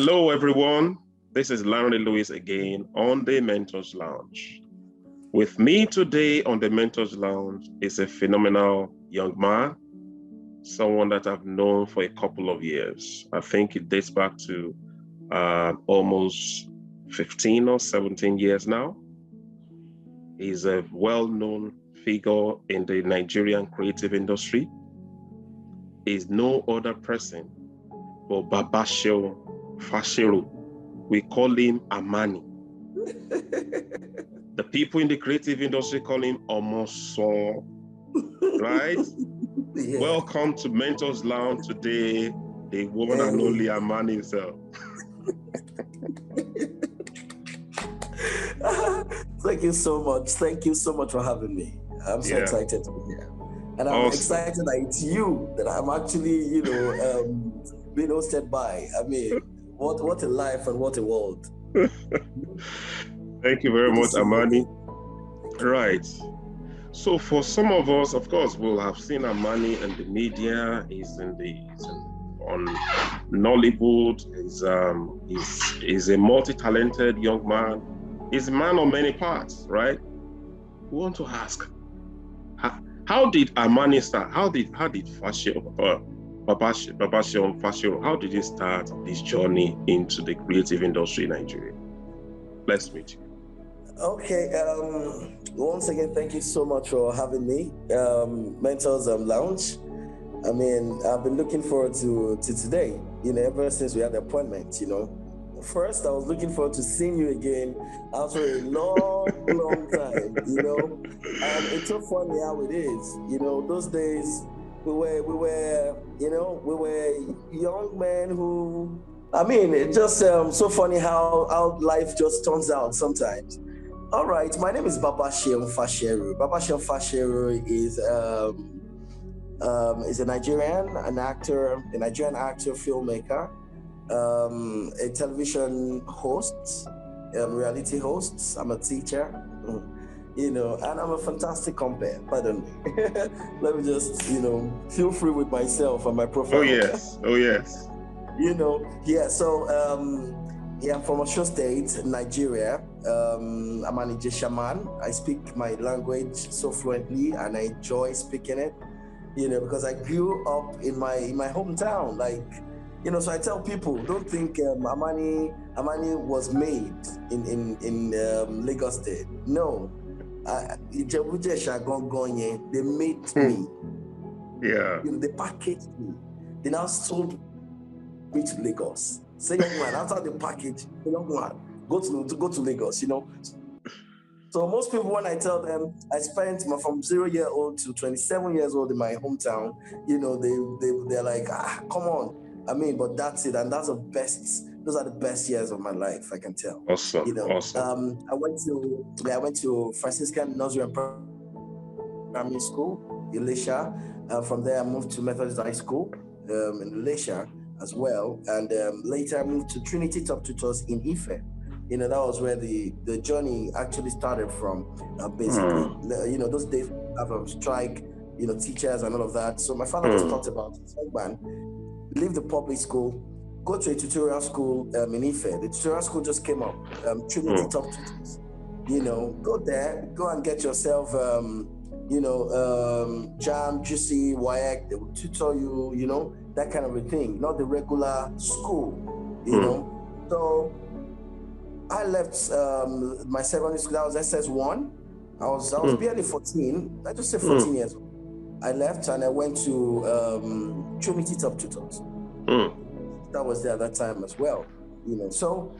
Hello, everyone. This is Larry Lewis again on the Mentors Lounge. With me today on the Mentors Lounge is a phenomenal young man, someone that I've known for a couple of years. I think it dates back to almost 15 or 17 years now. He's a well-known figure in the Nigerian creative industry. He's no other person but Babaseun Faseru. We call him Armani. The people in the creative industry call him Osun, right? Yeah. Welcome to Mentors Lounge today, the one and only Armani himself. Thank you so much. Thank you so much for having me. I'm so excited to be here. And I'm excited that it's you that I'm actually, being hosted by. I mean, what a life and what a world. Thank you very much, Armani. Right. So for some of us, of course, we'll have seen Armani in the media. He's on Nollywood. He's a multi-talented young man. He's a man on many parts, right? We want to ask, how did Armani start? How did Babaseun Faseru, how did he start this journey into the creative industry in Nigeria? Let's meet you. Okay. Once again, thank you so much for having me. Mentors Lounge. I mean, I've been looking forward to today, ever since we had the appointment, First, I was looking forward to seeing you again after a long time, And it's so funny how it is, those days we were young men who, I mean, it's just so funny how life just turns out sometimes. All right, my name is Babaseun Faseru. Babaseun Faseru is a Nigerian actor, filmmaker, a television host, reality host. I'm a teacher, and I'm a fantastic compere. Pardon me. Let me just, feel free with myself and my profile. Oh yes. So I'm from Osun State, Nigeria. I'm an Jesa man. I speak my language so fluently and I enjoy speaking it, because I grew up in my hometown. So I tell people, don't think Armani was made in Lagos State. No. Ijebu Jesa they made me. Yeah. They packaged me. They now sold me to Lagos. Say, young man, after the package, young man, go to Lagos, So most people, when I tell them I spent from 0-year-old to 27 years old in my hometown, they're like, come on. I mean, but that's it, and those are the best years of my life, I can tell. Awesome. Awesome. I went to Franciscan Nursery and Primary School, Elisha. From there, I moved to Methodist High School in Elisha as well, and later I moved to Trinity Top Tutors in Ife. That was where the journey actually started from. Basically, those days we have a strike, teachers and all of that. So my father just talked about it. Man, leave the public school, go to a tutorial school in Ife. The tutorial school just came up, Trinity Top Tutors. Go there, go and get yourself, JAM, GC, WAEC. They will tutor you, that kind of a thing, not the regular school, So I left my secondary school. That was SS1. I was barely 14. I just said 14 years old. I left and I went to Trinity Top Tutors. That was there at that time as well, So,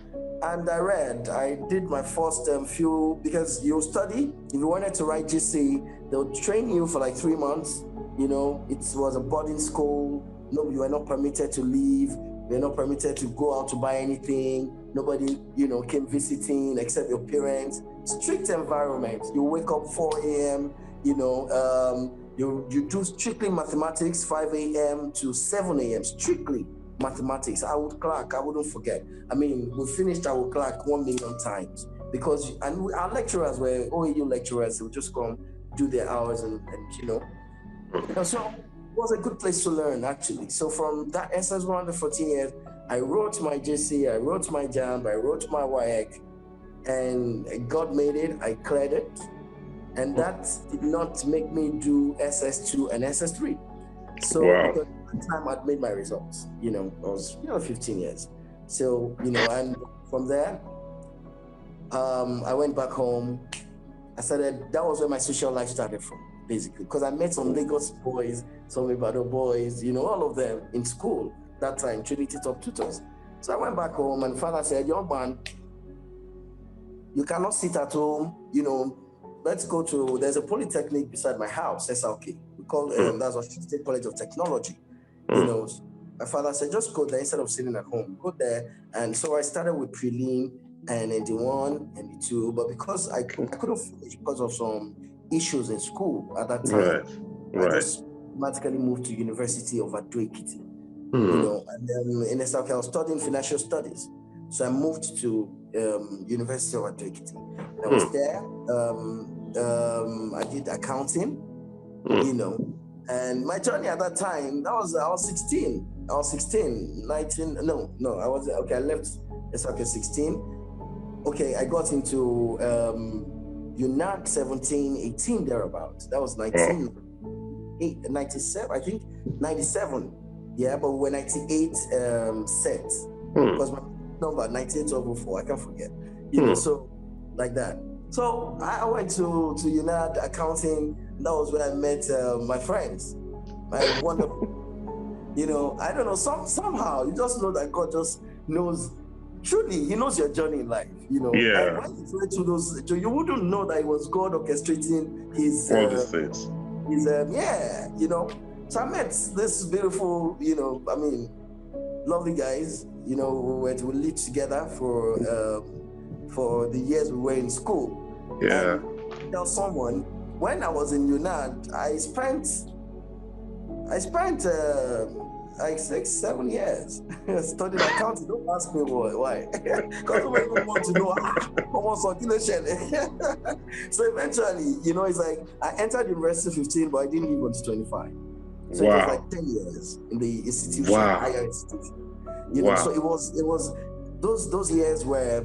and I did my first few, because you study. If you wanted to write GC, they would train you for like 3 months. It was a boarding school. No, you were not permitted to leave. You were not permitted to go out to buy anything. Nobody, came visiting except your parents. Strict environment. You wake up 4 a.m., you do strictly mathematics, 5 a.m. to 7 a.m., strictly mathematics. I would clock, I wouldn't forget. I mean, we finished, I would clock 1 million times because, and our lecturers were OAU lecturers, they would just come do their hours and so it was a good place to learn, actually. So from that SS1 to 14 years, I wrote my JC, I wrote my JAMB, I wrote my WAEC, and God made it, I cleared it. And that did not make me do SS2 and SS3. So because at the time I'd made my results, I was 15 years. So, and from there, I went back home. That was where my social life started from, basically, because I met some Lagos boys, some Ibadan boys, all of them in school that time, Trinity Top Tutors. So I went back home, and father said, young man, you cannot sit at home, let's go to, there's a polytechnic beside my house, SLK. We call that's Osun State College of Technology. My father said, just go there instead of sitting at home, go there. And so I started with prelim and ND1, ND2, but because I couldn't finish because of some issues in school at that time, I just automatically moved to University of Ado Ekiti. And then in SLK, I was studying financial studies. So I moved to University of Ado Ekiti. I was there. I did accounting, and my journey at that time, I was 16. I was 16, 19. No, I was okay. I left SLK 16. Okay, I got into UNAC 17, 18 thereabouts. That was 97, I think 97. Yeah, but we were 98 set because my number 9804. I can't forget. So like that. So I went to UNAD accounting. That was where I met my friends. My wonderful, I don't know, somehow you just know that God just knows. Truly, He knows your journey in life. And when you try to those, you wouldn't know that it was God orchestrating His. All these things. So I met this beautiful, lovely guys. We lived together for the years we were in school. Yeah. And tell someone, when I was in UNAD, I spent like 6-7 years studying accounting. Don't ask me why. Because we don't want to know So eventually, it's like I entered university 15, but I didn't leave until 25. So it was like 10 years in the institution, higher institution. So it was those years where,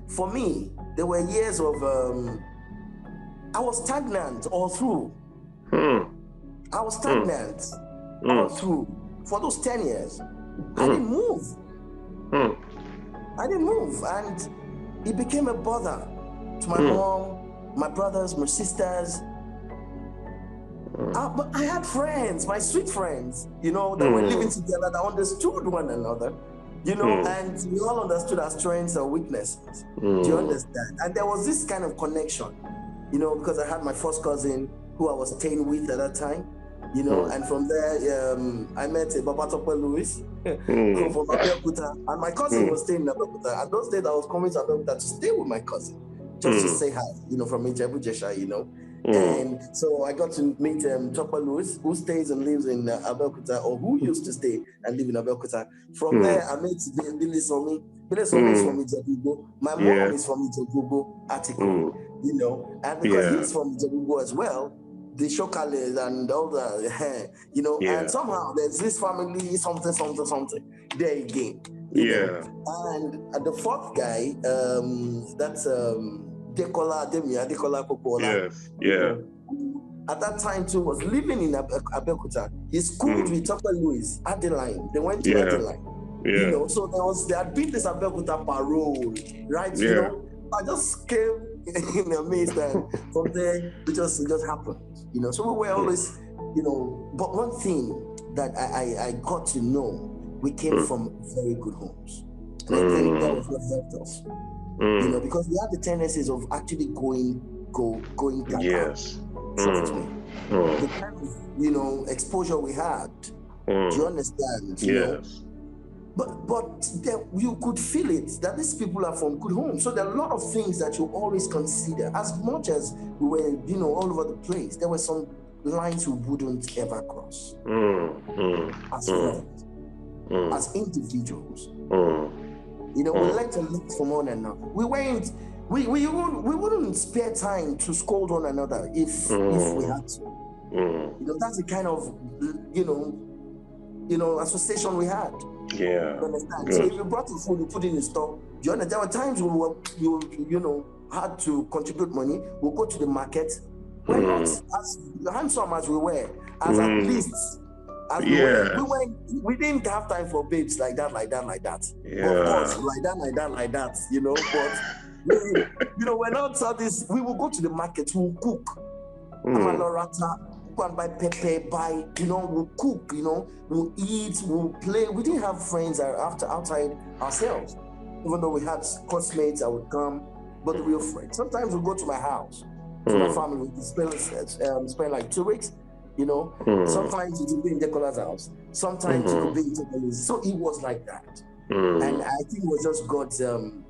for me, there were years of I was stagnant all through. I was stagnant all through. For those 10 years, I didn't move. I didn't move, and it became a bother to my mom, my brothers, my sisters. But I had friends, my sweet friends, that were living together, that understood one another, and we all understood our strengths and weaknesses. Do you understand? And there was this kind of connection, because I had my first cousin who I was staying with at that time, and from there, I met Babaseun Faseru from Abeokuta, and my cousin was staying in Abeokuta. And those days I was coming to Abeokuta to stay with my cousin, just to say hi, from Ijebu Jesa, And so I got to meet Tope Louis, who stays and lives in Abeokuta, or who used to stay and live in Abeokuta. From there, I met Billy Somi. Billy Somi is from Ijebu. My mom is from Ijebu, Atiko, and because he's from Ijebu as well, the Shokales and all the, and somehow there's this family, something, there again, And the fourth guy, that's Dekola Popola. Yes. At that time too, was living in Abeokuta. He schooled with Tope Louis, Adeline. They went to Adeline. So there had been this Abeokuta parole, right? I just came in amazed, and from there it just happened. So we were always, but one thing that I got to know, we came from very good homes. And I think that was what helped us. Because we had the tendencies of actually going down. Yes. The kind of, exposure we had. Do you understand? Yes. But you could feel it that these people are from good homes. So there are a lot of things that you always consider. As much as we were, all over the place, there were some lines we wouldn't ever cross. As friends, as individuals. We learned to look for one another. We wouldn't spare time to scold one another if we had to. That's the kind of association we had. Yeah. You understand? Good. So if you brought the food, you put it in the store. You understand? There were times we were, you know, had to contribute money. We'll go to the market. We're not as handsome as we were, as at least as we were. We didn't have time for babes like that. Yeah. But of course, like that, you know. But you know, we're not so this. We will go to the market. We'll cook. Amalorata, go and buy pepper, we'll cook, we'll eat, we'll play. We didn't have friends outside ourselves, even though we had classmates that would come, but the real friends. Sometimes we'll go to my house, to my family, we spend like 2 weeks, Sometimes it would be in Decola's house, sometimes it could be in Decola's. So it was like that. And I think it was just God's own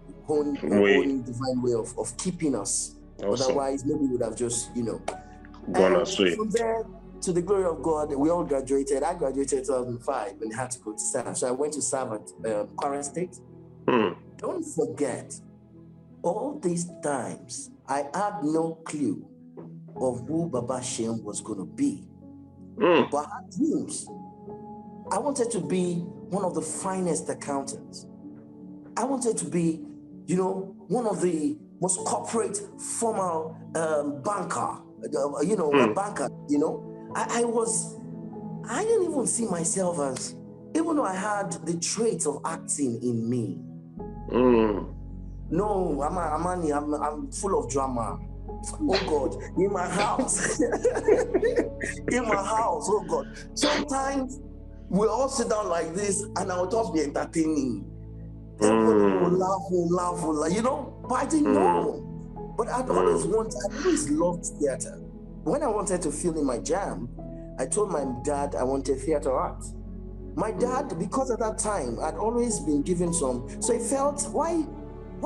divine way of keeping us. Awesome. Otherwise, maybe we would have just, gone astray. From there, to the glory of God, we all graduated. I graduated in 2005 and had to go to serve. So I went to serve at Osun State. Don't forget, all these times, I had no clue of who Babaseun was going to be. But I had dreams. I wanted to be one of the finest accountants. I wanted to be, one of the most corporate, formal banker. A banker, I didn't even see myself as, even though I had the traits of acting in me. No, I'm Armani, I'm full of drama. Oh God, in my house. Oh God. Sometimes we all sit down like this and I would just be entertaining. Everybody will laugh, but I didn't know. But I always loved theater. When I wanted to fill in my jam, I told my dad I wanted theater art. My dad, because at that time, I'd always been given some, so he felt, why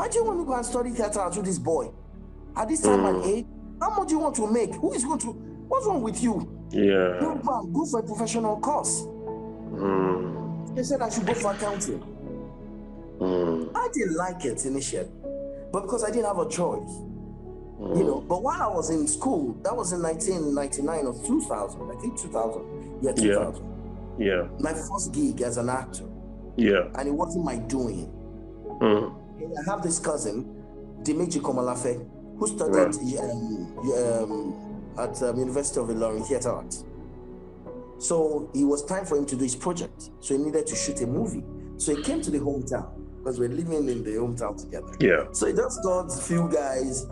do you want to go and study theater art with this boy? At this time and age, how much do you want to make? What's wrong with you? Yeah. Go for a professional course. He said I should go for accounting. I didn't like it initially, but because I didn't have a choice. But while I was in school, that was in 1999 or 2000, I think 2000. Yeah, 2000. Yeah. My first gig as an actor. Yeah. And it wasn't my doing. I have this cousin, Dimitri Komalafe, who studied at University of Ado theater art. So it was time for him to do his project. So he needed to shoot a movie. So he came to the hometown because we're living in the hometown together. Yeah. So he just got a few guys.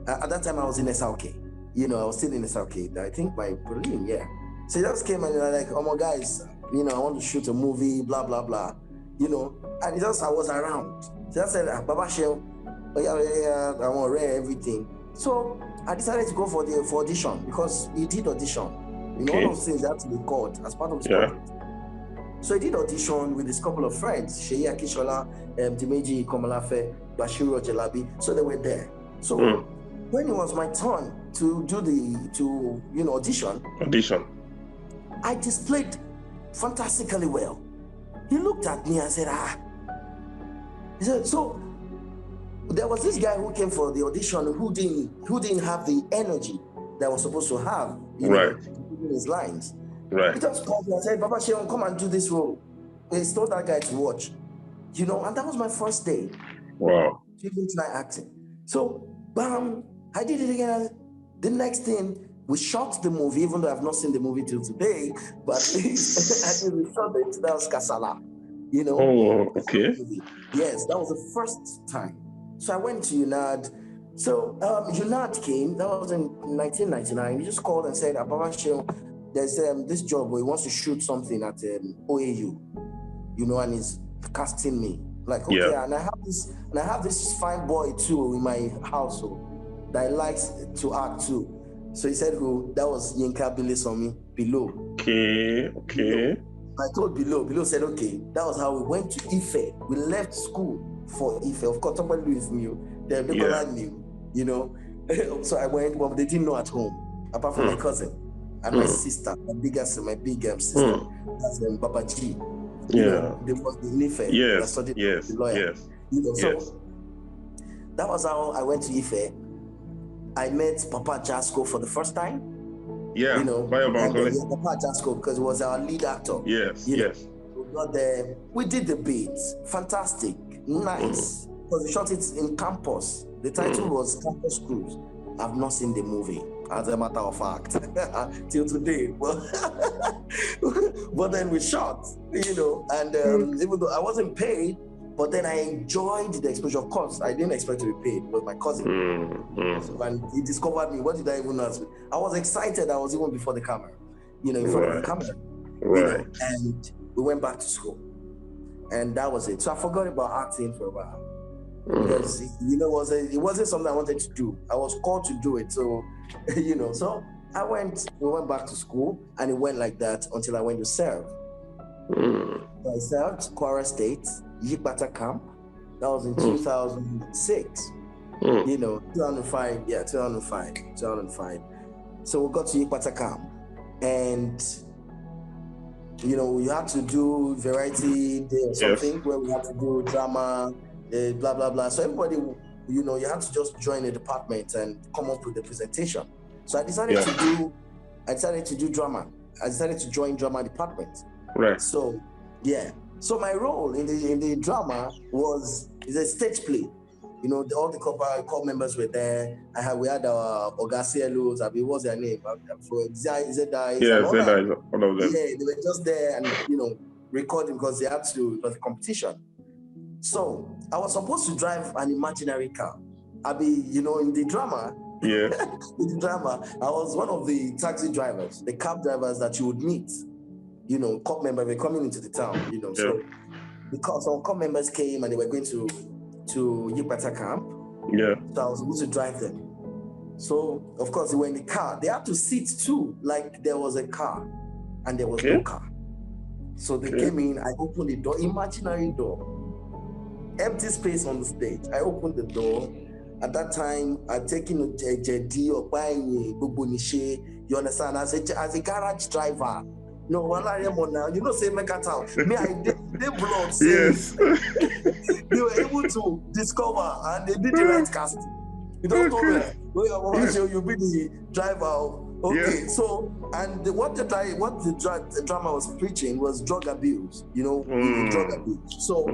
At that time, I was in SLK. I was still in SLK. I think by Berlin, yeah. So he just came and they're like, oh my guys, I want to shoot a movie, blah, blah, blah. And I was around. So I said, Babaseun, I want to read everything. So I decided to go for audition because he did audition. All those things had to be called as part of his project. So I did audition with this couple of friends, Sheyi Akishola, Dimeji Komalafe, Bashiru Ojelabi. So they were there. So when it was my turn to do audition, I displayed fantastically well. He looked at me and said, He said, so there was this guy who came for the audition who didn't have the energy that I was supposed to have, in his lines. Right. He just called me and said, Babaseun, come and do this role. He told that guy to watch. And that was my first day. Wow. Night acting. So, bam, I did it again. The next thing, we shot the movie, even though I've not seen the movie till today, but I think we shot it, that was Kasala. Oh, okay. Yes, that was the first time. So I went to UNAD. So UNAD came, that was in 1999. He just called and said, Babaseun, there's this job where he wants to shoot something at OAU, and he's casting me. Like, okay, and I have this fine boy too in my household that likes to act too. So he said, who? That was Yinka Bilesomi, Below. Okay. I told Below said, okay. That was how we went to Ife. We left school for Ife. Of course, somebody knew. The people knew, So I went, but they didn't know at home, apart from my cousin and my sister, my big sister, that's Baba G. They was in Ife. Yes. Studied the lawyer. So that was how I went to Ife. I met Papa Jasco for the first time. Yeah, Papa Jasco, because he was our lead actor. Yes. got there. We did the beats. Fantastic. Nice. Because we shot it in campus. The title was Campus Cruise. I've not seen the movie, as a matter of fact, till today. But then we shot, you know, and even though I wasn't paid, but then I enjoyed the exposure. Of course, I didn't expect to be paid. It was my cousin. And he discovered me. What did I even ask? I was excited. I was even before the camera, you know, in front of the camera. You know, and we went back to school. And that was it. So I forgot about acting for a while. Because, you know, it wasn't something I wanted to do. I was called to do it. So, you know, so we went back to school, and it went like that until I went to serve. I served Osun State, Yikbata camp. That was in 2006. You know, 2005. Yeah, 2005. So we got to Yikbata camp, and you know, we had to do variety day or something where we had to do drama, blah blah blah. So everybody, you know, you had to just join a department and come up with the presentation. So I decided to do drama. I decided to join drama department. Right. So so my role in the drama is a stage play. You know, all the core members were there. We had our Ogasielus, what's their name? For Zedai. Zedai, one of them. Yeah, they were just there and, you know, recording because they had to, it was a competition. So I was supposed to drive an imaginary car. You know, in the drama, in the drama, I was one of the taxi drivers, the cab drivers that you would meet. You know, corps members were coming into the town, you know. So because some corps members came and they were going to Yikbata camp. So I was able to drive them. So of course they were in the car. They had to sit too, like there was a car and there was no car. So they came in, I opened the door, imaginary door. Empty space on the stage. I opened the door. At that time, I'd taken a JD or buying you understand, as a garage driver. No, you know, say make a town. Me, I did blood. Yes. They were able to discover and they did the right casting. You don't told me, you'll be the driver. Okay, so and what the drama was preaching was drug abuse. You know, drug abuse. So.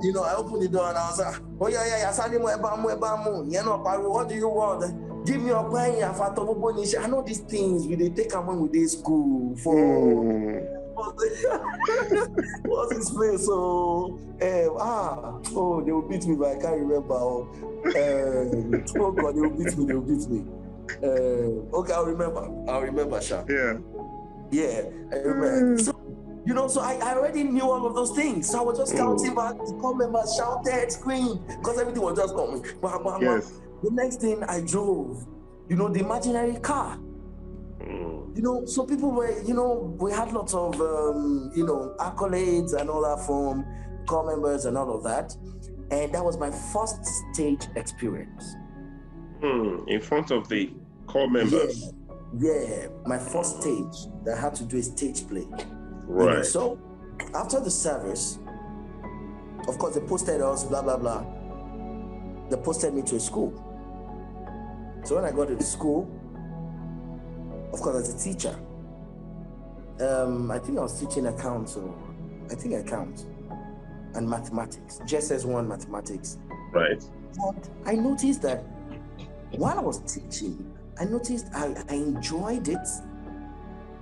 You know, I opened the door and I was like, oh yeah, you know, what do you want? Give me a plan. I know these things we they take them when we did school for what's this place? So they will beat me, but I can't remember. Oh God, they will beat me. Okay, I'll remember, Sha. Yeah, I remember. So, you know, so I already knew all of those things. So I was just counting back, the corps members shouted, screamed, because everything was just coming. The next thing I drove, you know, the imaginary car. You know, so people were, you know, we had lots of, you know, accolades and all that from corps members and all of that. And that was my first stage experience. In front of the corps members? Yeah, my first stage that I had to do a stage play. Right. You know, so after the service, of course, they posted us, blah, blah, blah. They posted me to a school. So when I got to the school, of course, as a teacher, I think I was teaching accounts and mathematics, JSS1 mathematics. Right. But I noticed that while I was teaching, I enjoyed it.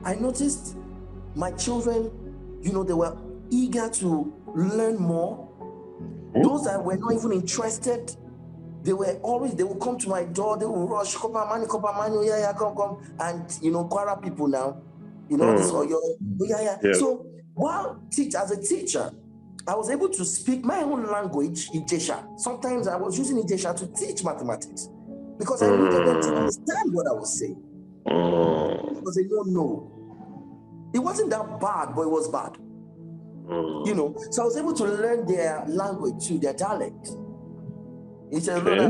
I noticed my children, you know, they were eager to learn more. Those that were not even interested, they would come to my door, they would rush, Kopamani, come. And, you know, Kwara people now, you know, this or your, So while as a teacher, I was able to speak my own language, Ijesha. Sometimes I was using Ijesha to teach mathematics because I needed them to understand what I was saying. Because they don't know. It wasn't that bad, but it was bad. You know, so I was able to learn their language too, their dialect. He said, you know,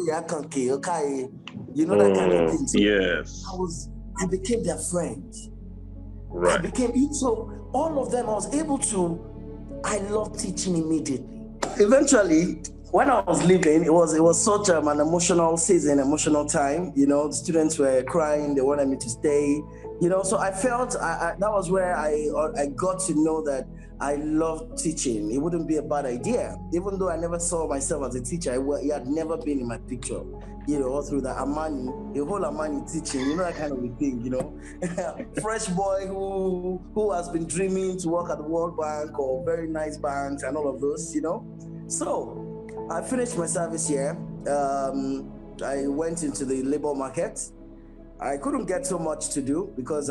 that kind of thing. So yes. I became their friend. Right. So all of them, I loved teaching immediately. Eventually, when I was leaving, it was such an emotional season, emotional time. You know, the students were crying, they wanted me to stay. You know, so I felt that was where I got to know that I love teaching. It wouldn't be a bad idea. Even though I never saw myself as a teacher, it had never been in my picture. All through the Armani, the whole Armani teaching, that kind of a thing, Fresh boy who has been dreaming to work at the World Bank or very nice banks and all of those, So I finished my service here. I went into the labor market. I couldn't get so much to do because,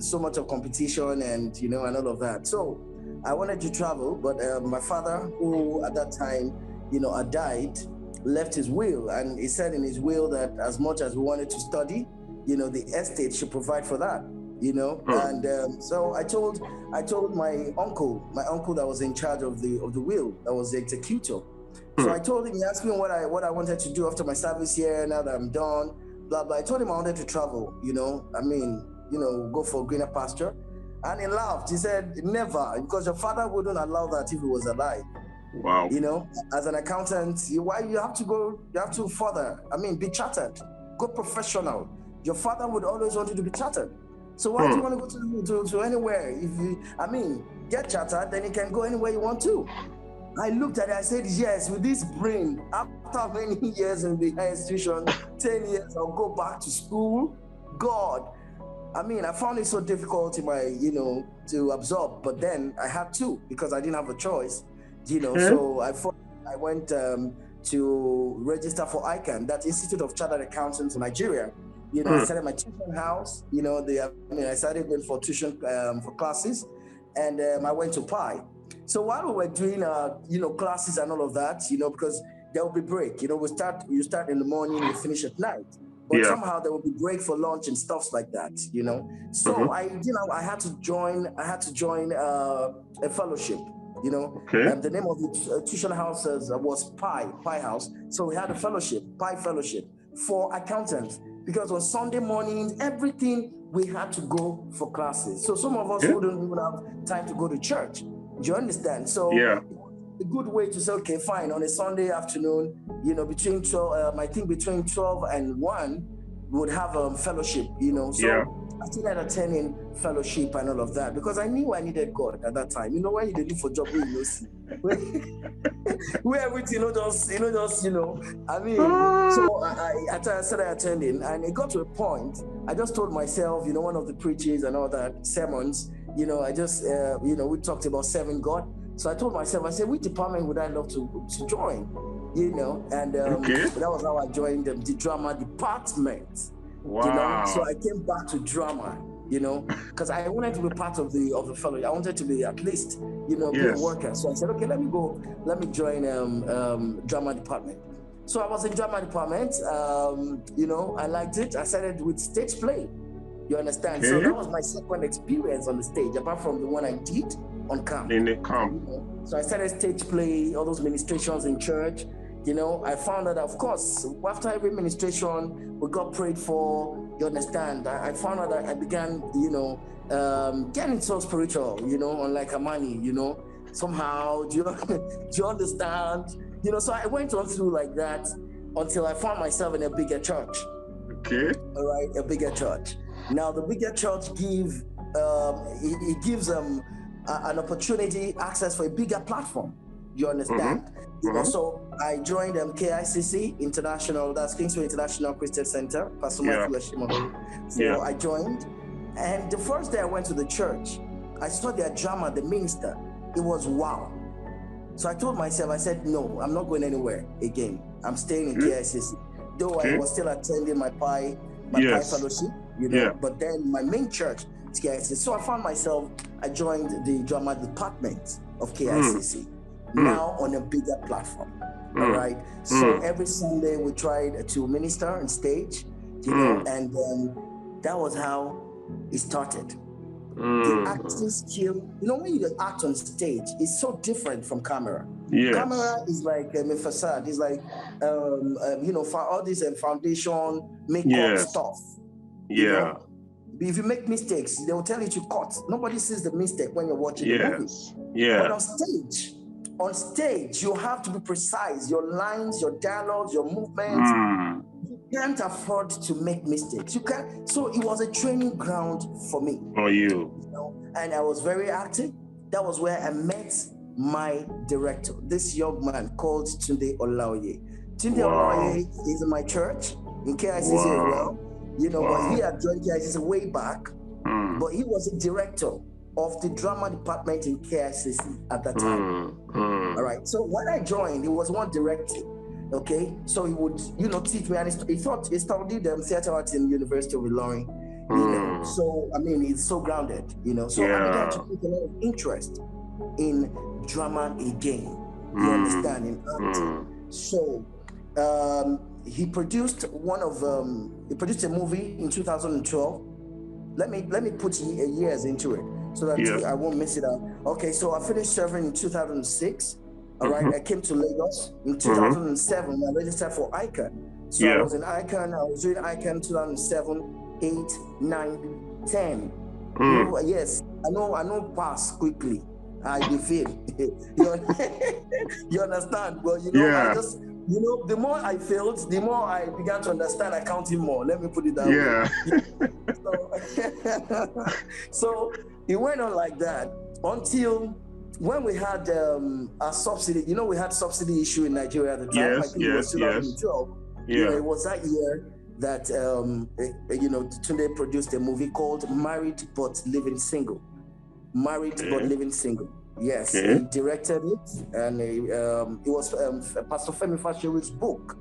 so much of competition and, and all of that. So I wanted to travel, but my father, who at that time, had died, left his will. And he said in his will that as much as we wanted to study, the estate should provide for that, And so I told my uncle that was in charge of the will, that was the executor. So I told him, he asked me what I wanted to do after my service here, now that I'm done, blah, blah. I told him I wanted to travel, go for greener pasture. And he laughed. He said, never, because your father wouldn't allow that if he was alive. Wow. As an accountant, why you have to further, be chartered, go professional. Your father would always want you to be chartered. So why do you want to go to anywhere? If you, get chartered, then you can go anywhere you want to. I looked at it, I said, yes, with this brain, after many years in the higher institution, 10 years, I'll go back to school. God, I found it so difficult in my, to absorb, but then I had to, because I didn't have a choice, So I went to register for ICAN, that Institute of Chartered Accountants in Nigeria. I started my tuition house, I started going for tuition for classes, and I went to PI. So while we were doing, classes and all of that, because there will be break, you start in the morning, you finish at night. But somehow there will be break for lunch and stuff like that, So I had to join a fellowship, the name of the tuition house was PI House. So we had a fellowship, PI Fellowship for accountants, because on Sunday mornings, everything we had to go for classes. So some of us wouldn't even have time to go to church. Do you understand? So a good way to say, okay, fine, on a Sunday afternoon, between 12, I think between 12 and 1, we would have a fellowship, So I started attending fellowship and all of that because I knew I needed God at that time. When you look for job, see. Where everything, So I started attending, and it got to a point, I just told myself, one of the preachers and all that sermons, I just, we talked about serving God. So I told myself, I said, which department would I love to join? And that was how I joined the drama department. Wow. So I came back to drama, because I wanted to be part of the fellow. I wanted to be at least, be a worker. So I said, okay, let me join drama department. So I was in drama department, I liked it. I started with stage play. You understand? Okay. So that was my second experience on the stage, apart from the one I did on camp. In the camp. So I started stage play, all those ministrations in church. I found that, of course, after every ministration, we got prayed for. You understand? I found out that I began, getting so spiritual, unlike Armani, somehow. Do you understand? So I went on through like that until I found myself in a bigger church. Okay. All right, a bigger church. Now, the bigger church gives an opportunity, access for a bigger platform. You understand? So I joined KICC International, that's Kingsway International Christian Center, Pastor Michael Eshimoro. So I joined, and the first day I went to the church, I saw their drama, the minister. It was wow. So I told myself, I said, no, I'm not going anywhere again. I'm staying in KICC. Though I was still attending my PI fellowship, but then my main church is KICC. So I found myself, I joined the drama department of KICC, now on a bigger platform. All right. So every Sunday we tried to minister on stage, and that was how it started. The acting skill, when you act on stage, it's so different from camera. Yes. Camera is like a facade. It's like, for all this foundation, makeup stuff. Yeah. If you make mistakes, they will tell you to cut. Nobody sees the mistake when you're watching the movie. Yeah. But on stage, you have to be precise. Your lines, your dialogues, your movements. You can't afford to make mistakes. You can't. So it was a training ground for me. For you. And I was very active. that was where I met my director, this young man called Tunde Olaoye. Tunde Olaoye is in my church in KICC as well, but he had joined KICC way back, but he was a director of the drama department in KICC at that time. All right. So when I joined, he was one directing. Okay. So he would, teach me, and he studied theater arts in University of Ado Ekiti. So I mean, it's so grounded, So I began to take a lot of interest in drama again. You understand, in acting. So he produced he produced a movie in 2012. Let me put years into it so that I won't miss it out. Okay, so I finished serving in 2006. All right, I came to Lagos in 2007. I registered for ICAN. So I was in ICAN. I was doing ICAN 2007, 8, 9, 10. Yes, I know pass quickly. I feel. You understand? Well, I just, the more I failed, the more I began to understand accounting more. Let me put it that way. So it went on like that until when we had a subsidy. We had subsidy issue in Nigeria at the time. I think it was 2012. It was that year that Tunde produced a movie called Married but Living Single. Married but Living Single. Yes, he directed it, and it was Pastor Femi Faseru's book.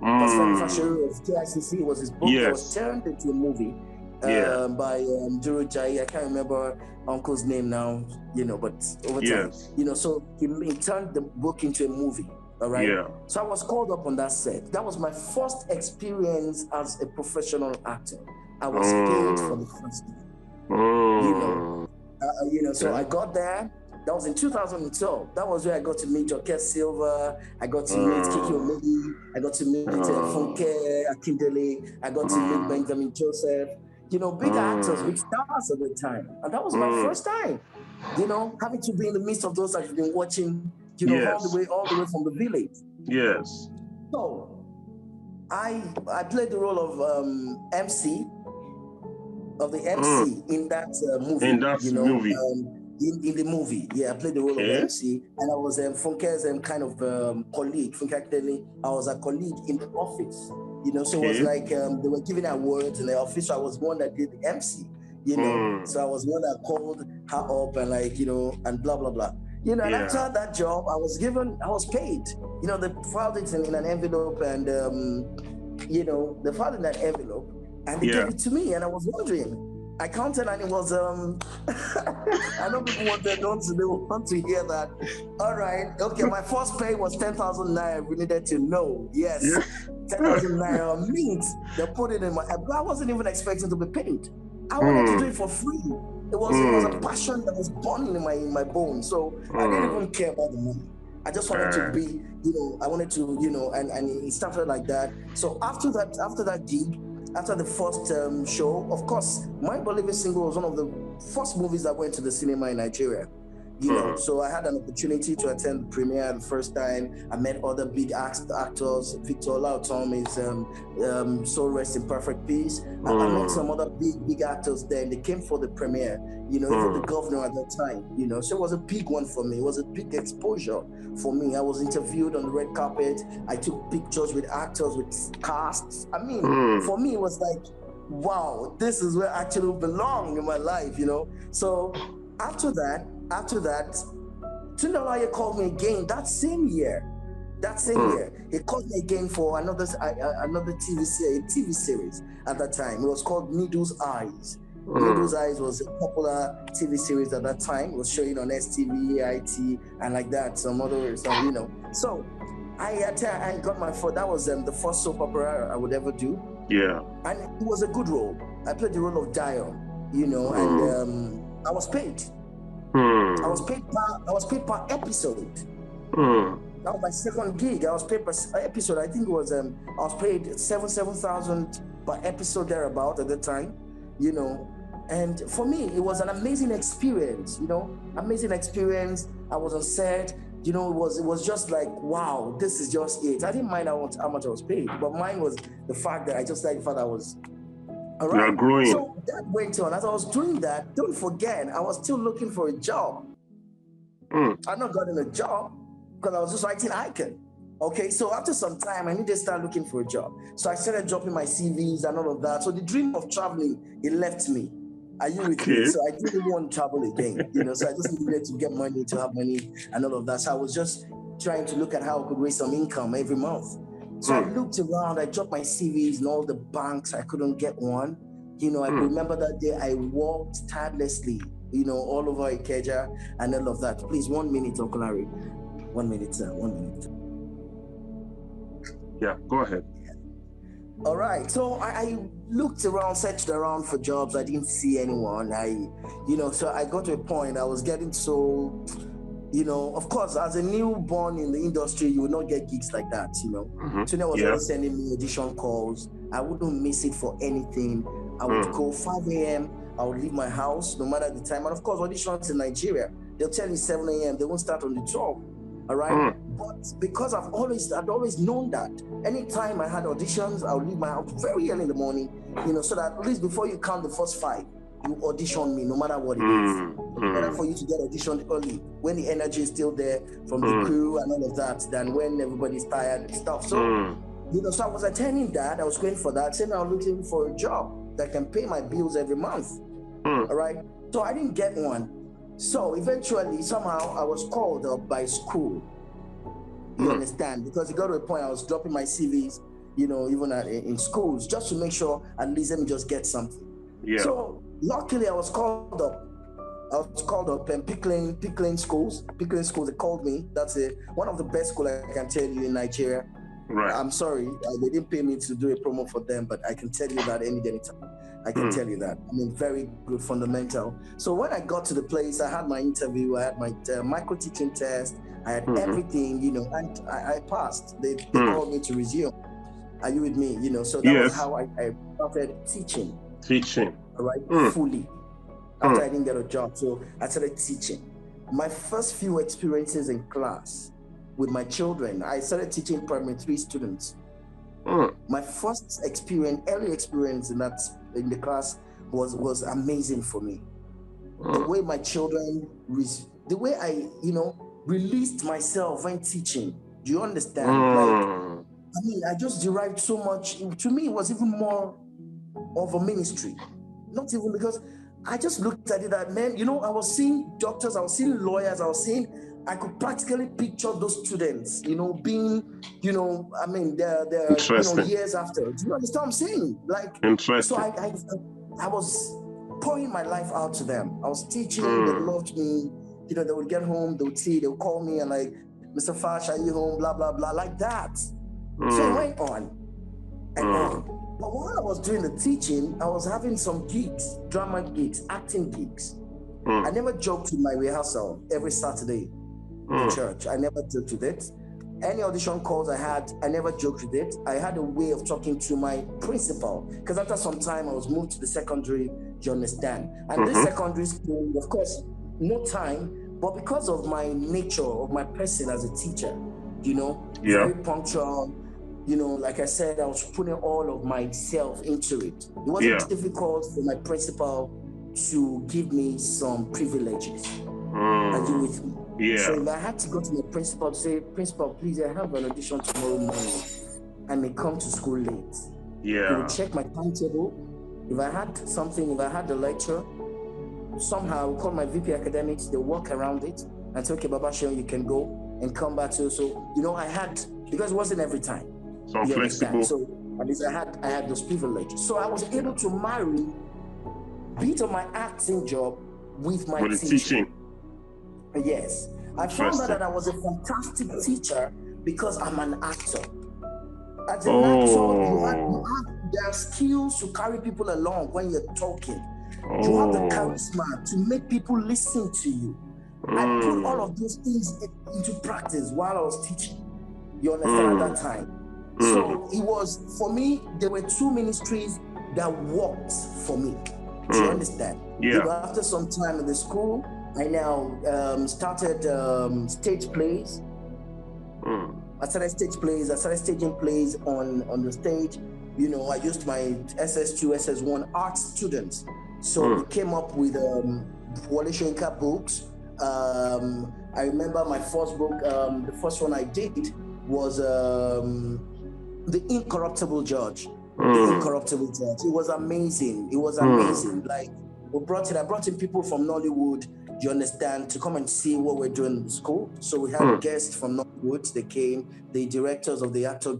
Pastor Femi Faseru of KICC, it was his book that was turned into a movie by Duru Jai. I can't remember uncle's name now, but over time, so he turned the book into a movie. All right. Yeah. So I was called up on that set. That was my first experience as a professional actor. I was paid for the first time. So I got there. That was in 2012. That was where I got to meet Joke Silva. I got to meet Kiki Omegi. I got to meet Funke Akindele. I got to meet Benjamin Joseph. Big actors, big stars at the time. And that was my first time, having to be in the midst of those that you've been watching, all the way from the village. Yes. So I played the role of MC, in that movie. In that movie. In the movie, I played the role of MC, and I was Funke's kind of colleague. Funke Akindele, I was a colleague in the office. So it was like they were giving awards in the office. So I was one that did the MC. So I was one that called her up and and blah blah blah. And after that job, I was paid. They filed it in an envelope, and they filed in that envelope, and they gave it to me, and I was wondering. I counted, and it was I know people want to hear that. All right, okay, my first pay was 10,000 naira. We needed to know. Yes, 10,000 naira means they put it in my. I wasn't even expecting to be paid. I wanted to do it for free. It was a passion that was born in my bones. So I didn't even care about the money. I just wanted to be, I wanted to, and it started like that. So after that gig. After the first show, of course, My Living Single was one of the first movies that went to the cinema in Nigeria. So I had an opportunity to attend the premiere the first time. I met other big actors. Victor Lautom is so rest in perfect peace. I met some other big actors there, and they came for the premiere. Even the governor at that time. So it was a big one for me. It was a big exposure for me. I was interviewed on the red carpet. I took pictures with actors, with casts. I mean, for me, it was like, wow, this is where I actually belong in my life. So after that, Tunde Olaoye called me again that same year. He called me again for another TV series at that time. It was called Needle's Eyes. Needle's Eyes was a popular TV series at that time. It was showing on STV, IT, and like that. So I got my first. That was the first soap opera I would ever do. Yeah. And it was a good role. I played the role of Dio, and I was paid. I was paid per episode. That was my second gig. I was paid per episode. I think it was I was paid 7,000 per episode thereabout at the time. And for me it was an amazing experience. Amazing experience. I was on set. It was just like, wow, this is just it. I didn't mind how much I was paid, but mine was the fact that I just like the fact I was. All right. You're growing. So that went on. As I was doing that, don't forget, I was still looking for a job. I'd not gotten a job because I was just writing icon. Okay, so after some time, I needed to start looking for a job. So I started dropping my CVs and all of that. So the dream of traveling, it left me. Are you with me? So I didn't want to travel again, so I just needed to get money, to have money and all of that. So I was just trying to look at how I could raise some income every month. So I looked around, I dropped my CVs in all the banks. I couldn't get one. I could remember that day I walked tirelessly, all over Ikeja and all of that. Please, 1 minute, Uncle Larry. 1 minute, 1 minute. Yeah, go ahead. All right. So I looked around, searched around for jobs. I didn't see anyone. So I got to a point, I was getting so, of course, as a newborn in the industry, you will not get gigs like that, So I was always sending me audition calls. I wouldn't miss it for anything. I would go 5 a.m. I would leave my house no matter the time. And of course, auditions in Nigeria, they'll tell you 7 a.m. They won't start on the 12. All right. But because I'd always known that anytime I had auditions, I would leave my house very early in the morning, so that at least before you count the first 5, you audition me, no matter what it is. It's better for you to get auditioned early when the energy is still there from the crew and all of that than when everybody's tired and stuff. So, so I was attending that. I was going for that. Saying I was looking for a job that can pay my bills every month. All right. So I didn't get one. So eventually, somehow, I was called up by school. You understand? Because it got to a point I was dropping my CVs, even in schools, just to make sure at least let me just get something. Yeah. So luckily, I was called up. And Pickling schools. Pickling schools, they called me. That's one of the best schools I can tell you in Nigeria. Right. I'm sorry, they didn't pay me to do a promo for them, but I can tell you that any time. I can tell you that. Very good, fundamental. So when I got to the place, I had my interview, I had my micro teaching test, I had everything, and I passed. They called me to resume. Are you with me? So that was how I started teaching. All right, fully. After I didn't get a job, so I started teaching. My first few experiences in class with my children, I started teaching primary 3 students. My first early experience in the class was amazing for me. The way my children, the way I, released myself when teaching. Do you understand? I just derived so much. To me, it was even more of a ministry. Not even because I just looked at it that, man, I was seeing doctors, I was seeing lawyers, I could practically picture those students, being, they're years after. Do you understand what I'm saying? Interesting. So I was pouring my life out to them. I was teaching, they loved me. They would get home, they would call me and Mr. Fash, are you home? Blah, blah, blah, like that. So I went on and on. But while I was doing the teaching, I was having some gigs, drama gigs, acting gigs. I never joked with my rehearsal every Saturday in church. I never joked with it. Any audition calls I had, I never joked with it. I had a way of talking to my principal, because after some time I was moved to the secondary, do you understand? And this secondary school, of course, no time, but because of my nature, of my person as a teacher, very punctual, like I said, I was putting all of myself into it. It wasn't difficult for my principal to give me some privileges. Are you with me? Yeah. So if I had to go to my principal to say, Principal, please, I have an audition tomorrow morning. I may come to school late. Yeah. He would check my timetable. If I had the lecture, somehow I would call my VP academics, they walk around it and say, okay, Babaseun, you can go and come back to. So, I had, because it wasn't every time. So flexible. So at least I had those privileges. So I was able to marry a bit of my acting job with my teaching. Yes. I found out that I was a fantastic teacher because I'm an actor. As an actor, there are skills to carry people along when you're talking. You have the charisma to make people listen to you. I put all of those things into practice while I was teaching. You understand at that time? So it was, for me, there were 2 ministries that worked for me. Do you understand? Yeah. After some time in the school, I now started stage plays. I started stage plays. I started staging plays on the stage. I used my SS2, SS1 art students. So we came up with Wale Soyinka books, I remember my first book, the first one I did was The Incorruptible Judge. The Incorruptible Judge. It was amazing. It was amazing. Like, I brought in people from Nollywood, you understand, to come and see what we're doing in school. So we had guests from Nollywood. They came, the directors of the Actors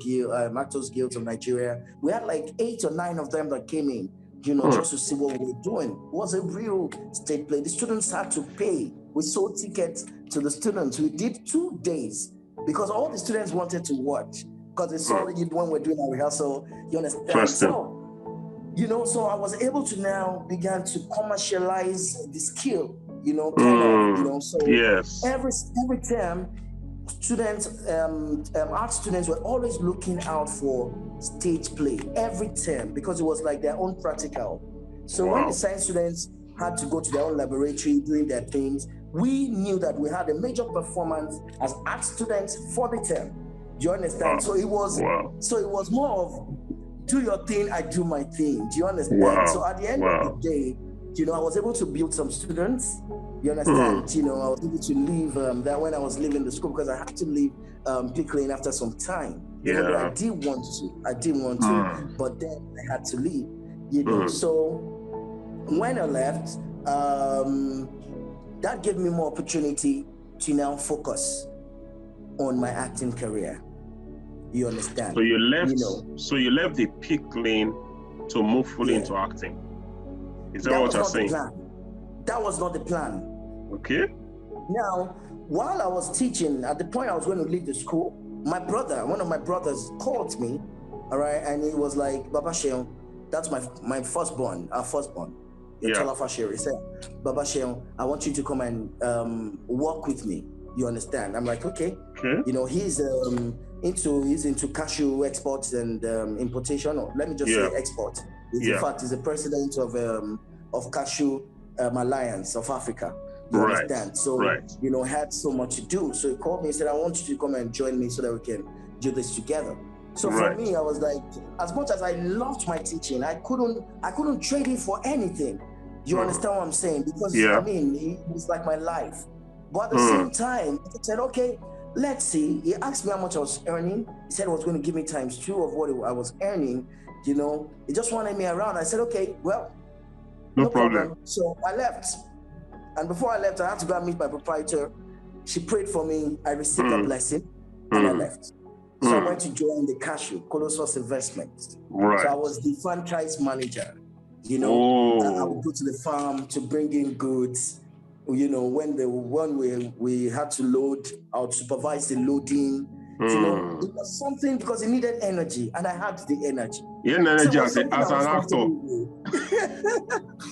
Guild of Nigeria. We had like 8 or 9 of them that came in, just to see what we were doing. It was a real state play. The students had to pay. We sold tickets to the students. We did 2 days because all the students wanted to watch, because they saw it when we're doing our rehearsal. You understand? So, so I was able to now begin to commercialize the skill, so every term, students, art students were always looking out for stage play every term, because it was like their own practical. So when the science students had to go to their own laboratory doing their things, we knew that we had a major performance as art students for the term. Do you understand? So it was more of, do your thing, I do my thing. Do you understand? So at the end of the day, I was able to build some students. You understand? I was able to leave that when I was leaving the school, because I had to leave Pickling after some time. I didn't want to, but then I had to leave. So when I left, that gave me more opportunity to now focus on my acting career. You understand? So you left. So you left the Pickling to move fully into acting. Is that what you're saying? That was not the plan. Okay. Now, while I was teaching, at the point I was going to leave the school, one of my brothers called me, all right, and he was like, Babaseun, that's my firstborn, our firstborn, Faseru. He said, Babaseun, I want you to come and work with me. You understand? I'm like, okay. He's into cashew exports and importation. Or let me just say export. In fact, he's the president of Cashew Alliance of Africa. You understand? So, had so much to do. So he called me and said, I want you to come and join me so that we can do this together. So for me, I was like, as much as I loved my teaching, I couldn't trade it for anything. You understand what I'm saying? Because it was like my life. But at the same time, I said, okay, let's see. He asked me how much I was earning. He said he was going to give me ×2 of what I was earning. He just wanted me around. I said, okay, well, no problem. So I left. And before I left, I had to go and meet my proprietor. She prayed for me. I received a blessing and I left. So I went to join the Cashew, Colossus Investments. So I was the franchise manager. I would go to the farm to bring in goods. When we had to load, I would supervise the loading. It was something, because it needed energy, and I had the energy. As an actor.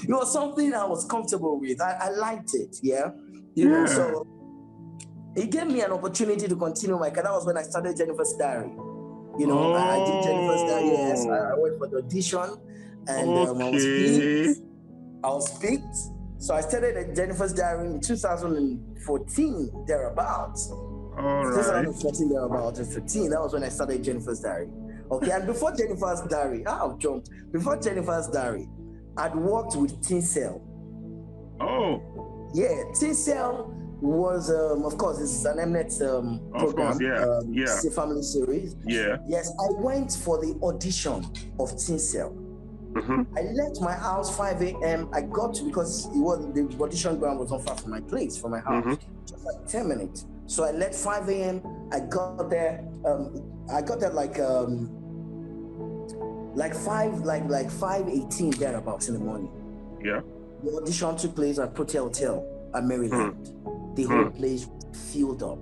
It was something I was comfortable with. I liked it, so it gave me an opportunity to continue my career. That was when I started Jennifer's Diary. I did Jennifer's Diary. Yes, I went for the audition, and I was picked. So I started at Jennifer's Diary in 2014, thereabouts. 2014, thereabouts, 15. That was when I started Jennifer's Diary. Okay, and before Jennifer's Diary, Before Jennifer's Diary, I'd worked with Tinsel. Tinsel was, of course, this is an Mnet program, it's a family series. Yes, I went for the audition of Tinsel. I left my house 5 a.m. I got to, because the audition ground was not far from my place, from my house, just like 10 minutes. So I left 5 a.m. I got there like 5:18 thereabouts in the morning. The audition took place at Protea Hotel at Maryland. The whole place was filled up.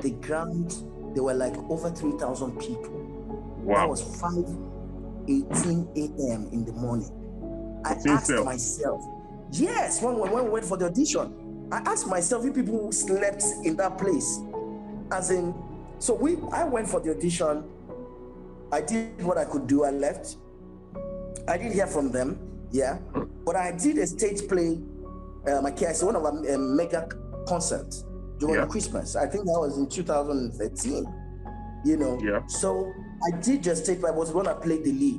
The ground, there were like over 3,000 people. That was 5:18 a.m. in the morning. I asked myself, when we went for the audition, I asked myself if people who slept in that place. I went for the audition. I did what I could do. I left. I didn't hear from them, but I did a stage play. One of a mega concerts during Christmas. I think that was in 2013. So I did just stage play. I was the one that played the lead.